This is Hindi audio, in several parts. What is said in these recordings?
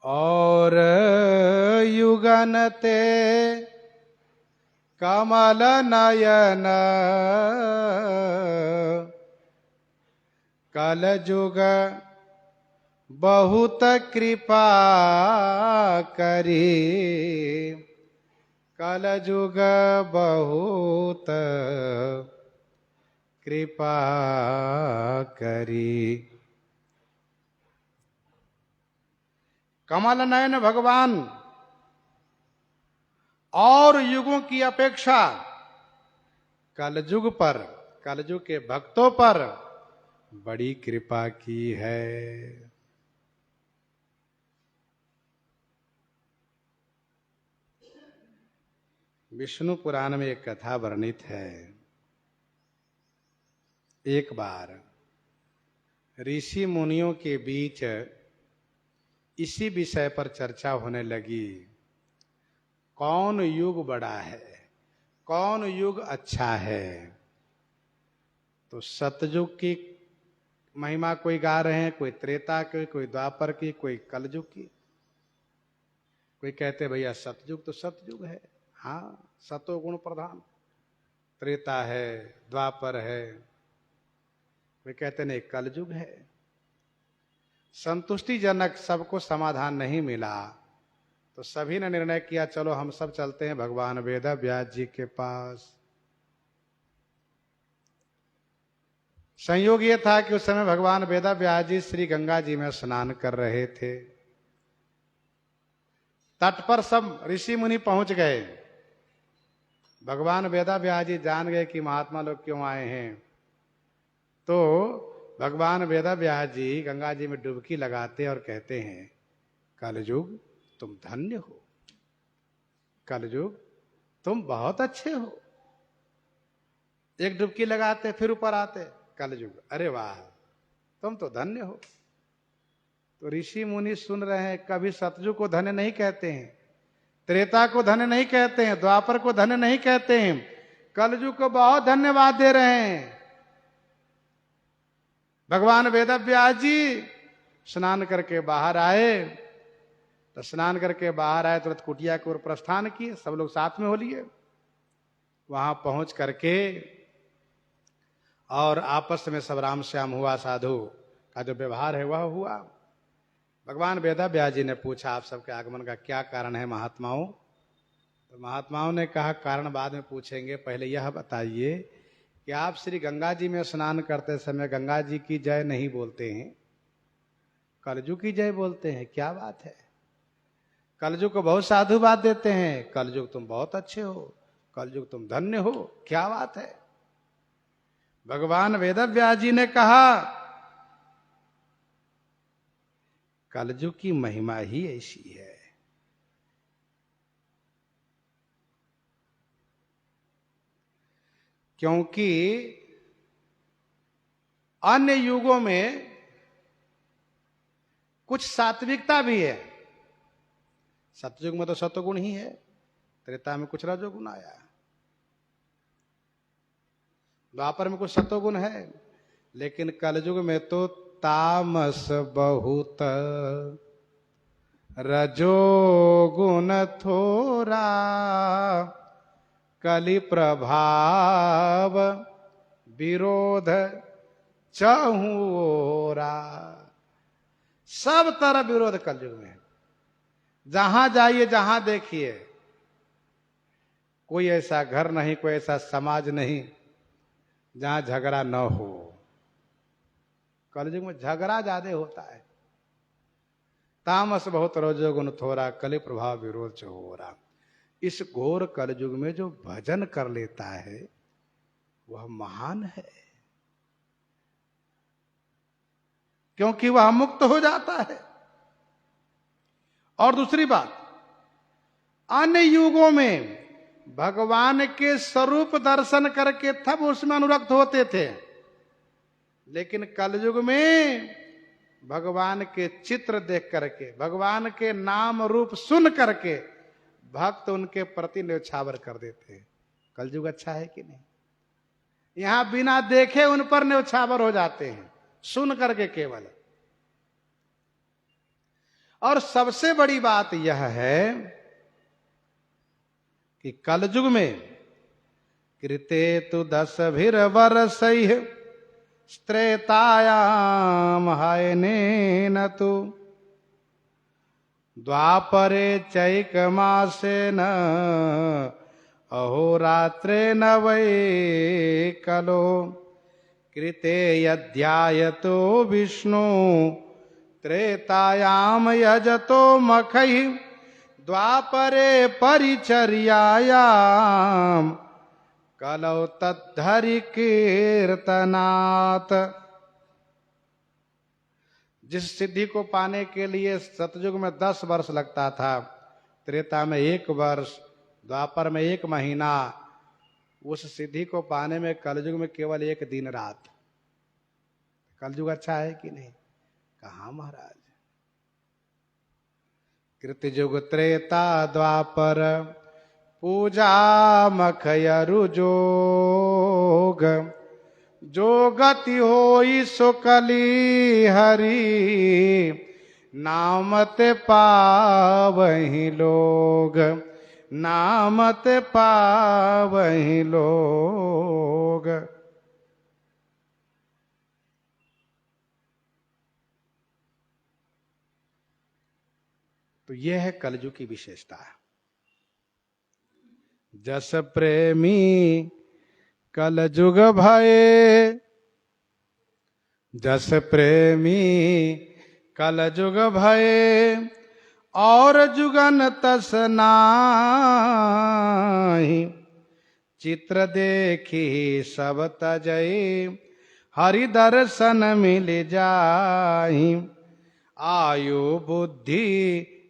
और युगन ते कमल नयन कल जुग बहुत कृपा करी कल जुग बहुत कृपा करी। कमल नयन भगवान और युगों की अपेक्षा कलयुग पर, कलयुग के भक्तों पर बड़ी कृपा की है। विष्णु पुराण में एक कथा वर्णित है। एक बार ऋषि मुनियों के बीच इसी विषय पर चर्चा होने लगी, कौन युग बड़ा है, कौन युग अच्छा है। तो सतयुग की महिमा कोई गा रहे हैं, कोई त्रेता की, कोई द्वापर की, कोई कलयुग की। कोई कहते भैया सतयुग तो सतयुग है, हाँ सतो गुण प्रधान, त्रेता है, द्वापर है। कोई कहते नहीं कलयुग है। संतुष्टिजनक सबको समाधान नहीं मिला, तो सभी ने निर्णय किया चलो हम सब चलते हैं भगवान वेद व्यास जी के पास। संयोग ये था कि उस समय भगवान वेद व्यास जी श्री गंगा जी में स्नान कर रहे थे। तट पर सब ऋषि मुनि पहुंच गए। भगवान वेद व्यास जी जान गए कि महात्मा लोग क्यों आए हैं, तो भगवान वेद व्यास जी गंगा जी में डुबकी लगाते और कहते हैं कलयुग तुम धन्य हो, कलयुग तुम बहुत अच्छे हो। एक डुबकी लगाते फिर ऊपर आते, कलयुग अरे वाह तुम तो धन्य हो। तो ऋषि मुनि सुन रहे हैं, कभी सतयुग को धन्य नहीं कहते हैं, त्रेता को धन्य नहीं कहते हैं, द्वापर को धन्य नहीं कहते हैं, कलयुग को बहुत धन्यवाद दे रहे हैं। भगवान वेद व्यास जी स्नान करके बाहर आए, तो स्नान करके बाहर आए तुरंत कुटिया की ओर प्रस्थान किए। सब लोग साथ में हो लिए। वहां पहुंच करके और आपस में सब राम श्याम हुआ, साधु का जो व्यवहार है वह हुआ। भगवान वेद व्यास जी ने पूछा आप सबके आगमन का क्या कारण है महात्माओं। तो महात्माओं ने कहा कारण बाद में पूछेंगे, पहले यह बताइए कि आप श्री गंगा जी में स्नान करते समय गंगा जी की जय नहीं बोलते हैं, कलयुग की जय बोलते हैं, क्या बात है। कलयुग को बहुत साधुवाद देते हैं, कलयुग तुम बहुत अच्छे हो, कलयुग तुम धन्य हो, क्या बात है। भगवान वेद व्यास जी ने कहा कलयुग की महिमा ही ऐसी है। क्योंकि अन्य युगों में कुछ सात्विकता भी है। सतयुग में तो सतोगुण ही है, त्रेता में कुछ रजोगुण आया, द्वापर में कुछ सतोगुण है, लेकिन कलयुग में तो तामस बहुत रजोगुण थोड़ा, कलि प्रभाव विरोध चहुओरा। सब तरह विरोध कलयुग में है। जहां जाइए जहां देखिए, कोई ऐसा घर नहीं, कोई ऐसा समाज नहीं जहां झगड़ा न हो। कलयुग में झगड़ा ज्यादा होता है। तामस बहुत रजोगुण थोड़ा, कलि प्रभाव विरोध चहुओरा। इस घोर कलयुग में जो भजन कर लेता है वह महान है, क्योंकि वह मुक्त हो जाता है। और दूसरी बात, अन्य युगों में भगवान के स्वरूप दर्शन करके तब उसमें अनुरक्त होते थे, लेकिन कलयुग में भगवान के चित्र देख करके, भगवान के नाम रूप सुन करके भक्त उनके प्रति न्यौछावर कर देते हैं। कलयुग अच्छा है कि नहीं। यहां बिना देखे उन पर न्यौछावर हो जाते हैं, सुन करके केवल। और सबसे बड़ी बात यह है कि कलयुग में कृते तु 10 वर्षैः त्रेतायाम हायनेन तु द्वापरे चैकमासेन अहोरात्रेण वै कलो कृते यध्यायतो विष्णु त्रेतायाम यजतो मखैः द्वापरे परिचर्यायाम कलौ तद्धरि कीर्तनात्। जिस सिद्धि को पाने के लिए सतयुग में 10 वर्ष लगता था, त्रेता में 1 वर्ष, द्वापर में 1 महीना, उस सिद्धि को पाने में कलयुग में केवल 1 दिन रात। कलयुग अच्छा है कि नहीं? कहाँ महाराज। कृतयुग त्रेता द्वापर पूजा मखयरु जोग, जो गति होई सो कली हरि नामत पावहि लोग, नामत पावहि लोग। तो यह है कलयुग की विशेषता। जस प्रेमी कलयुग भये, जस प्रेमी कलयुग भये और जुगन तस नाही, चित्र देखी सब तजई हरि दर्शन मिल जाहि। आयु बुद्धि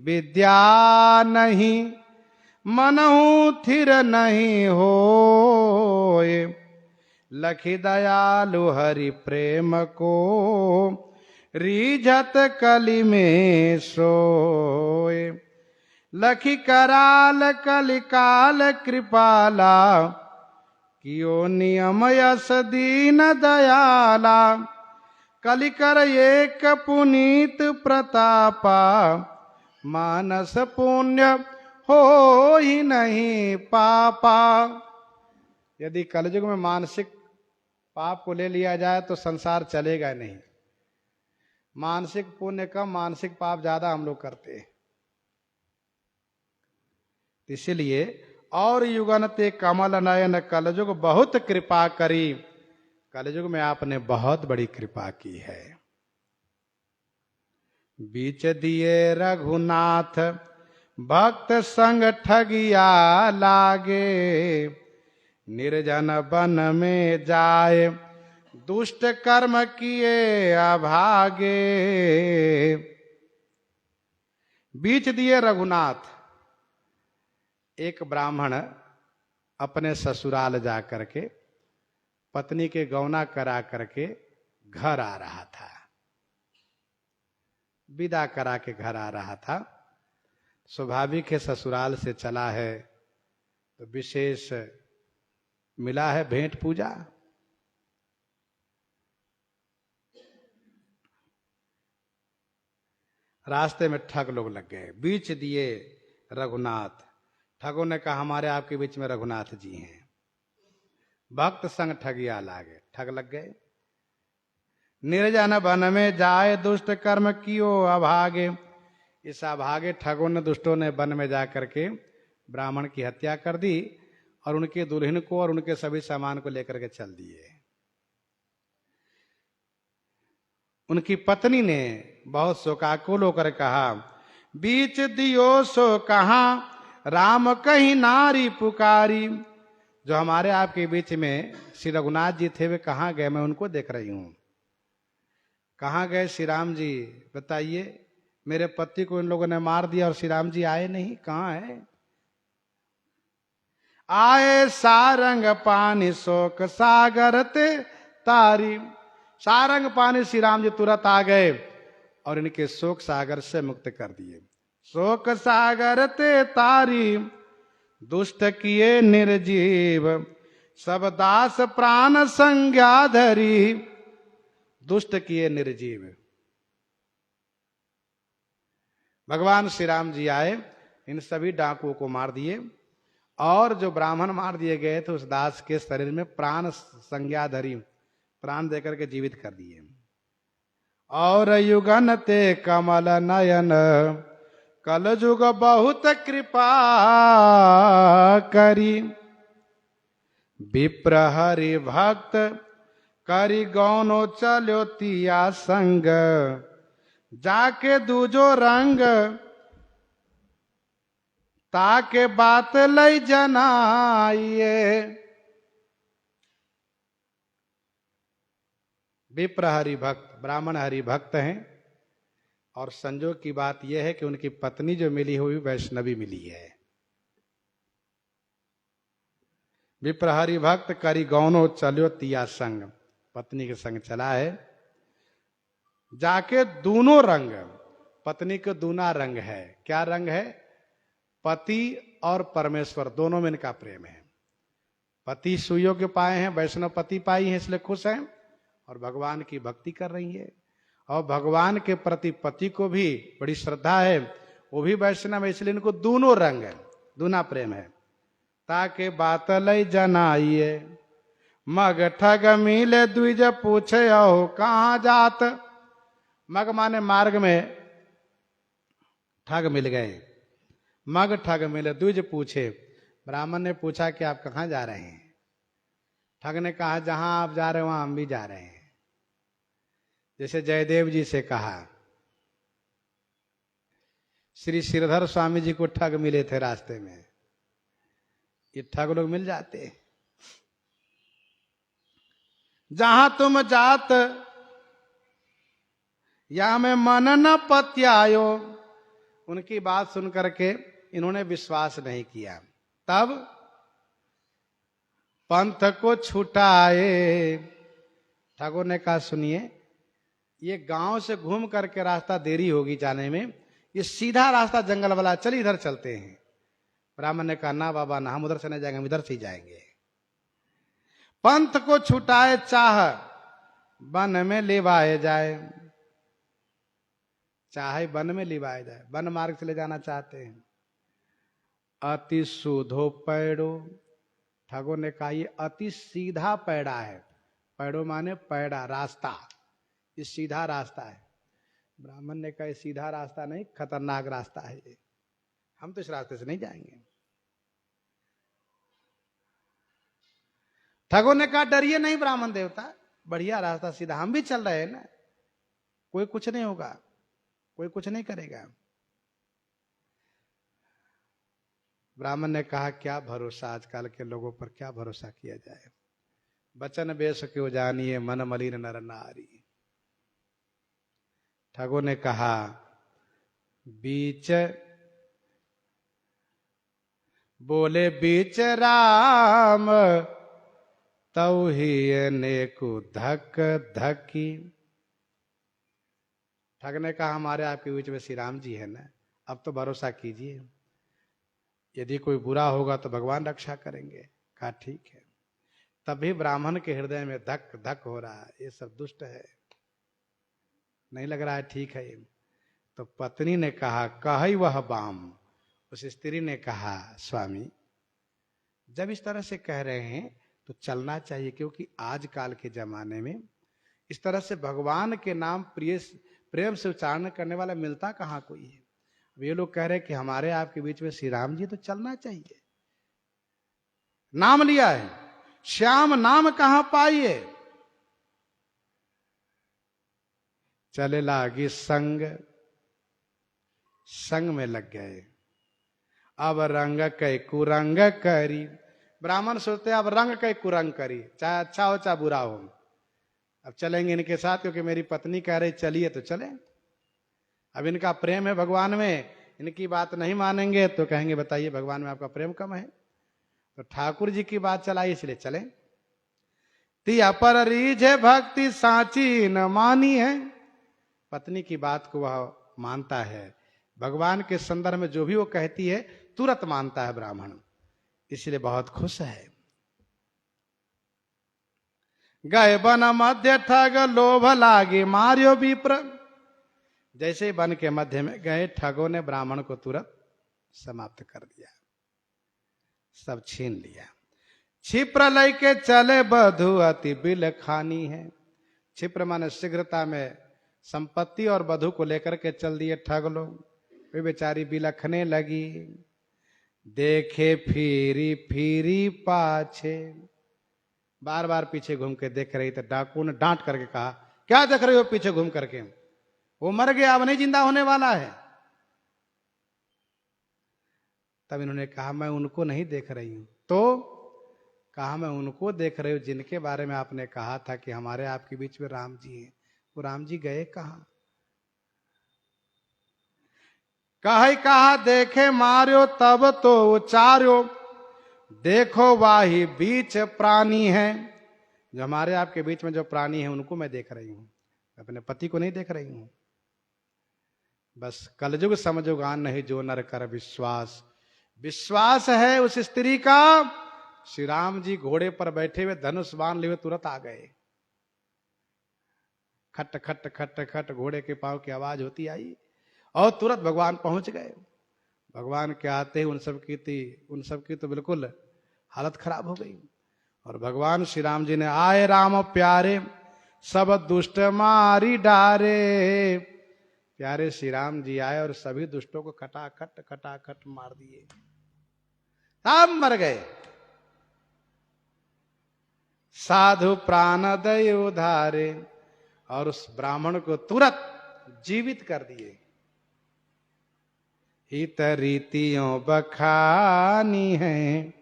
विद्या नहीं मनहु थिर नहीं होए, लखी दयालु हरि प्रेम को रीझत कलि में सोए। लखी कराल कलिकाल कृपाला, कियो नियम यस दीन दयाला। कलिकर एक पुनीत प्रतापा, मानस पुण्य हो ही नहीं पापा। यदि कलयुग में मानसिक पाप को ले लिया जाए तो संसार चलेगा नहीं। मानसिक पुण्य कम, मानसिक पाप ज्यादा हम लोग करते हैं। इसलिए और युगनते कमल नयन कलयुग बहुत कृपा करी। कलयुग में आपने बहुत बड़ी कृपा की है। बीच दिए रघुनाथ भक्त संग ठगिया लागे, निर्जन वन में जाए दुष्ट कर्म किए अभागे। बीच दिए रघुनाथ, एक ब्राह्मण अपने ससुराल जा करके पत्नी के गौना करा करके घर आ रहा था, विदा करा के घर आ रहा था। स्वाभाविक है, ससुराल से चला है तो विशेष मिला है भेंट पूजा। रास्ते में ठग लोग लग गए। बीच दिए रघुनाथ, ठगों ने कहा हमारे आपके बीच में रघुनाथ जी हैं। भक्त संग ठगिया लागे, ठग लग गए। निर्जन वन में जाए दुष्ट कर्म कियो अभागे। इस अभागे ठगों ने, दुष्टों ने वन में जा करके ब्राह्मण की हत्या कर दी और उनके दुल्हन को और उनके सभी सामान को लेकर के चल दिए। उनकी पत्नी ने बहुत शोकाकुल होकर कहा, बीच दियो सो कहाँ राम कहीं नारी पुकारी। जो हमारे आपके बीच में श्री रघुनाथ जी थे वे कहाँ गए? मैं उनको देख रही हूं। कहाँ गए श्री राम जी? बताइए। मेरे पति को इन लोगों ने मार दिया और श्री राम जी आए नहीं, कहाँ है? आए सारंग पानी शोक सागर ते तारी। सारंग पानी श्री राम जी तुरंत आ गए और इनके शोक सागर से मुक्त कर दिए। शोक सागर ते तारी दुष्ट किए निर्जीव, सब दास प्राण संज्ञा धरी। दुष्ट किए निर्जीव, भगवान श्री राम जी आए, इन सभी डाकुओं को मार दिए, और जो ब्राह्मण मार दिए गए थे उस दास के शरीर में प्राण संज्ञा धरी, प्राण देकर के जीवित कर दिए। और युगन ते कमल नयन, कल युग बहुत कृपा करी, विप्र हरि भक्त करी गौनो चलो तिया संग, जाके दूजो रंग ताके बात लई जनाइए। विप्र हरि भक्त, ब्राह्मण हरि भक्त हैं, और संजोग की बात यह है कि उनकी पत्नी जो मिली हुई वैष्णवी मिली है। विप्र हरि भक्त करी गौनो चलो तिया संग, पत्नी के संग चला है, जाके दोनों रंग, पत्नी के दूना रंग है। क्या रंग है? पति और परमेश्वर दोनों में इनका प्रेम है। पति सुयोग्य पाए हैं, वैष्णव पति पाई है, इसलिए खुश हैं, और भगवान की भक्ति कर रही है, और भगवान के प्रति पति को भी बड़ी श्रद्धा है, वो भी वैष्णव है, इसलिए इनको दोनों रंग है, दूना प्रेम है। ताके बात लई जनाइए, मग ठग मिले द्विज पूछे हो कहाँ जात। मग माने मार्ग में ठग मिल गए, मग ठग मिले, द्विज पूछे, ब्राह्मण ने पूछा कि आप कहाँ जा रहे हैं? ठग ने कहा जहां आप जा रहे हैं वहां हम भी जा रहे हैं। जैसे जयदेव जी से कहा, श्री श्रीधर स्वामी जी को ठग मिले थे रास्ते में, ये ठग लोग मिल जाते। जहां तुम जात या में मन न पत्यायो, उनकी बात सुन करके इन्होंने विश्वास नहीं किया। तब पंथ को छुटाए, ठाकुर ने कहा सुनिए, ये गांव से घूम करके रास्ता देरी होगी जाने में, ये सीधा रास्ता जंगल वाला, चल इधर चलते हैं। ब्राह्मण ने कहा ना बाबा ना, हम उधर से नहीं जाएंगे, हम इधर से ही जाएंगे। पंथ को छुटाए चाह वन में लिवाए जाए, चाहे वन में लिवाए जाए, वन मार्ग से ले जाना चाहते हैं। अति सुधो पैड़ो, ठाकुर ने कहा ये अति सीधा पैड़ा है। पैड़ो माने पैड़ा, रास्ता, ये सीधा रास्ता है। ब्राह्मण ने कहा सीधा रास्ता नहीं, खतरनाक रास्ता है ये, हम तो इस रास्ते से नहीं जाएंगे। ठाकुर ने कहा डरिए नहीं ब्राह्मण देवता, बढ़िया रास्ता सीधा, हम भी चल रहे हैं ना, कोई कुछ नहीं होगा, कोई कुछ नहीं करेगा। ब्राह्मण ने कहा क्या भरोसा, आजकल के लोगों पर क्या भरोसा किया जाए। बचन बेश क्यों जानिए, मन मलिन नर नारी। ठाकुर ने कहा बीच बोले बीच राम, तऊ ही नेकु धक धकी। ठाकुर ने कहा हमारे आपके बीच में श्री राम जी है ना, अब तो भरोसा कीजिए, यदि कोई बुरा होगा तो भगवान रक्षा करेंगे। कहा ठीक है। तभी ब्राह्मण के हृदय में धक धक हो रहा है, ये सब दुष्ट है, नहीं लग रहा है ठीक है। तो पत्नी ने कहा कही वह बाम, उस स्त्री ने कहा स्वामी जब इस तरह से कह रहे हैं तो चलना चाहिए, क्योंकि आजकल के जमाने में इस तरह से भगवान के नाम प्रेम से उच्चारण करने वाला मिलता कहाँ कोई है। अब ये लोग कह रहे हैं कि हमारे आपके बीच में श्री राम जी, तो चलना चाहिए। नाम लिया है, श्याम नाम कहां पाइए। चले लागी संग, संग में लग गए। अब रंग कई कुरंग करी, ब्राह्मण सोचते अब रंग कई कुरंग करी, चाहे अच्छा हो चाहे बुरा हो, अब चलेंगे इनके साथ, क्योंकि मेरी पत्नी कह रही चलिए तो चले। अब इनका प्रेम है भगवान में, इनकी बात नहीं मानेंगे तो कहेंगे बताइए भगवान में आपका प्रेम कम है। तो ठाकुर जी की बात चलाई इसलिए चले। तिया पर रीझे भक्ति सांची न मानी है, पत्नी की बात को वह मानता है, भगवान के संदर्भ में जो भी वो कहती है तुरंत मानता है ब्राह्मण, इसलिए बहुत खुश है। गए बन मध्य ठग लोभ लागे मार्यो विप्र, जैसे ही वन के मध्य में गए, ठगों ने ब्राह्मण को तुरंत समाप्त कर दिया, सब छीन लिया। क्षिप्र लय के चले बधु अति बिल खानी है। क्षिप्र माने शीघ्रता में संपत्ति और वधु को लेकर के चल दिए ठग लोग। वे बेचारी बिलखने लगी। देखे फिरी फिरी पाछे, बार बार पीछे घूम के देख रही। तो डाकू ने डांट करके कहा, क्या देख रही हो पीछे घूम करके? वो मर गया, अब नहीं जिंदा होने वाला है। तब इन्होंने कहा, मैं उनको नहीं देख रही हूं। तो कहा, मैं उनको देख रही हूं जिनके बारे में आपने कहा था कि हमारे आपके बीच में राम जी हैं। वो राम जी गए कहां? कहा देखे मार्यो तब तो उचार्यो, देखो वाही बीच प्राणी है। जो हमारे आपके बीच में जो प्राणी है उनको मैं देख रही हूं, अपने पति को नहीं देख रही हूं। बस कलयुग समझुगान नहीं जो नर कर विश्वास। विश्वास है उस स्त्री का। श्री राम जी घोड़े पर बैठे हुए धनुष बाण लिए तुरंत आ गए। खट खट खट खट घोड़े के पांव की आवाज होती आई और तुरंत भगवान पहुंच गए। भगवान के आते ही उन सब की तो बिल्कुल हालत खराब हो गई। और भगवान श्री राम जी ने, आए राम प्यारे सब दुष्ट मारी डारे। प्यारे श्री राम जी आए और सभी दुष्टों को खटाखट मार दिए, सब मर गए। साधु प्राण दय उधारे, और उस ब्राह्मण को तुरंत जीवित कर दिए। हित रीतियों बखानी है।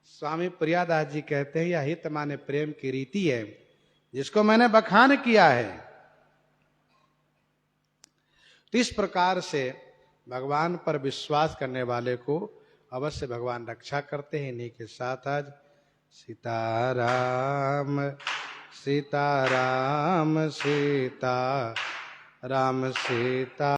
स्वामी प्रियादास जी कहते हैं, यह हित माने प्रेम की रीति है जिसको मैंने बखान किया है। तो इस प्रकार से भगवान पर विश्वास करने वाले को अवश्य भगवान रक्षा करते हैं। इन्हीं के साथ आज सीताराम सीताराम सीता राम सीता